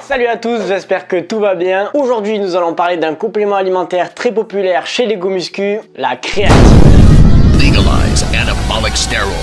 Salut à tous, j'espère que tout va bien. Aujourd'hui, nous allons parler d'un complément alimentaire très populaire chez les GoMuscu, la créatine.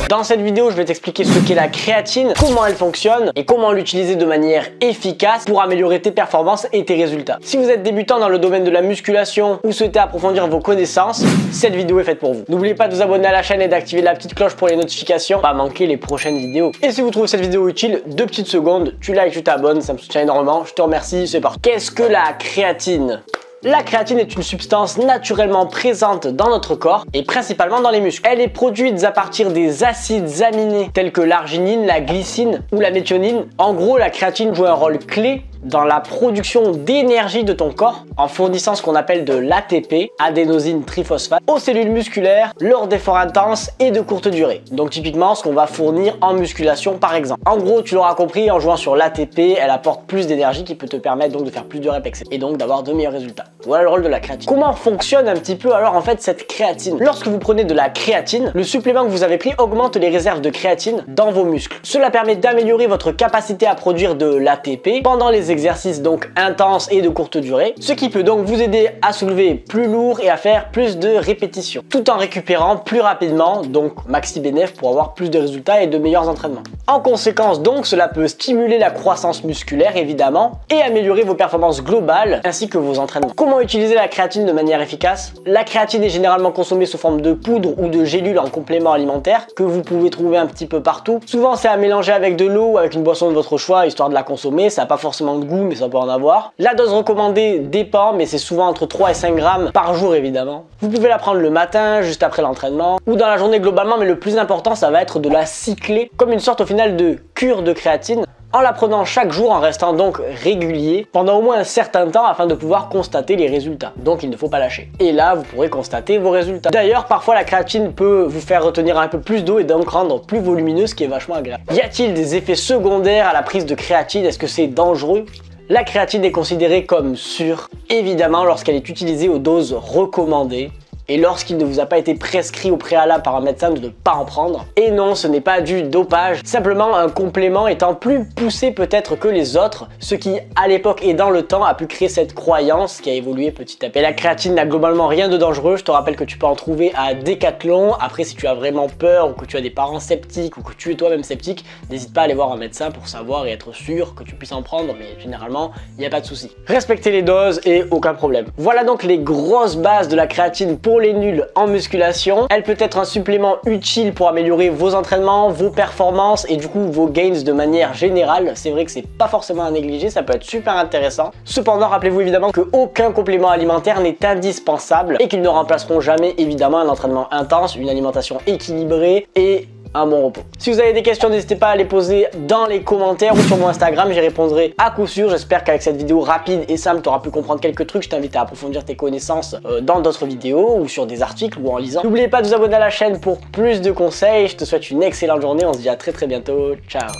Dans cette vidéo, je vais t'expliquer ce qu'est la créatine, comment elle fonctionne et comment l'utiliser de manière efficace pour améliorer tes performances et tes résultats. Si vous êtes débutant dans le domaine de la musculation ou souhaitez approfondir vos connaissances, cette vidéo est faite pour vous. N'oubliez pas de vous abonner à la chaîne et d'activer la petite cloche pour les notifications, pas manquer les prochaines vidéos. Et si vous trouvez cette vidéo utile, 2 petites secondes, tu likes, tu t'abonnes, ça me soutient énormément, je te remercie, c'est parti. Qu'est-ce que la créatine ? La créatine est une substance naturellement présente dans notre corps et principalement dans les muscles. Elle est produite à partir des acides aminés tels que l'arginine, la glycine ou la méthionine. En gros, la créatine joue un rôle clé dans la production d'énergie de ton corps en fournissant ce qu'on appelle de l'ATP, adénosine triphosphate, aux cellules musculaires lors d'efforts intenses et de courte durée. Donc typiquement ce qu'on va fournir en musculation par exemple. En gros, tu l'auras compris, en jouant sur l'ATP, elle apporte plus d'énergie qui peut te permettre donc de faire plus de reps et donc d'avoir de meilleurs résultats. Voilà le rôle de la créatine. Comment fonctionne un petit peu alors en fait cette créatine? Lorsque vous prenez de la créatine, le supplément que vous avez pris augmente les réserves de créatine dans vos muscles. Cela permet d'améliorer votre capacité à produire de l'ATP pendant les exercices donc intenses et de courte durée, ce qui peut donc vous aider à soulever plus lourd et à faire plus de répétitions, tout en récupérant plus rapidement, donc maxi bénéf pour avoir plus de résultats et de meilleurs entraînements. En conséquence donc, cela peut stimuler la croissance musculaire évidemment et améliorer vos performances globales ainsi que vos entraînements. Comment utiliser la créatine de manière efficace? La créatine est généralement consommée sous forme de poudre ou de gélules en complément alimentaire que vous pouvez trouver un petit peu partout. Souvent c'est à mélanger avec de l'eau ou avec une boisson de votre choix histoire de la consommer, ça n'a pas forcément de goût mais ça peut en avoir. La dose recommandée dépend mais c'est souvent entre 3 et 5 grammes par jour évidemment. Vous pouvez la prendre le matin juste après l'entraînement ou dans la journée globalement, mais le plus important ça va être de la cycler comme une sorte au final de cure de créatine, en la prenant chaque jour en restant donc régulier pendant au moins un certain temps afin de pouvoir constater les résultats. Donc il ne faut pas lâcher. Et là, vous pourrez constater vos résultats. D'ailleurs, parfois la créatine peut vous faire retenir un peu plus d'eau et donc rendre plus volumineux, ce qui est vachement agréable. Y a-t-il des effets secondaires à la prise de créatine? Est-ce que c'est dangereux? La créatine est considérée comme sûre, évidemment lorsqu'elle est utilisée aux doses recommandées. Et lorsqu'il ne vous a pas été prescrit au préalable par un médecin de ne pas en prendre. Et non, ce n'est pas du dopage, simplement un complément étant plus poussé peut-être que les autres, ce qui à l'époque et dans le temps a pu créer cette croyance qui a évolué petit à petit. Et la créatine n'a globalement rien de dangereux, je te rappelle que tu peux en trouver à Decathlon. Après, si tu as vraiment peur ou que tu as des parents sceptiques ou que tu es toi-même sceptique, n'hésite pas à aller voir un médecin pour savoir et être sûr que tu puisses en prendre, mais généralement, il n'y a pas de souci. Respectez les doses et aucun problème. Voilà donc les grosses bases de la créatine pour les nuls en musculation. Elle peut être un supplément utile pour améliorer vos entraînements, vos performances et du coup vos gains de manière générale. C'est vrai que c'est pas forcément à négliger, ça peut être super intéressant. Cependant, rappelez-vous évidemment que aucun complément alimentaire n'est indispensable et qu'ils ne remplaceront jamais évidemment un entraînement intense, une alimentation équilibrée et un bon repos. Si vous avez des questions, n'hésitez pas à les poser dans les commentaires ou sur mon Instagram, j'y répondrai à coup sûr. J'espère qu'avec cette vidéo rapide et simple, tu auras pu comprendre quelques trucs. Je t'invite à approfondir tes connaissances dans d'autres vidéos ou sur des articles ou en lisant. N'oubliez pas de vous abonner à la chaîne pour plus de conseils. Je te souhaite une excellente journée. On se dit à très bientôt. Ciao.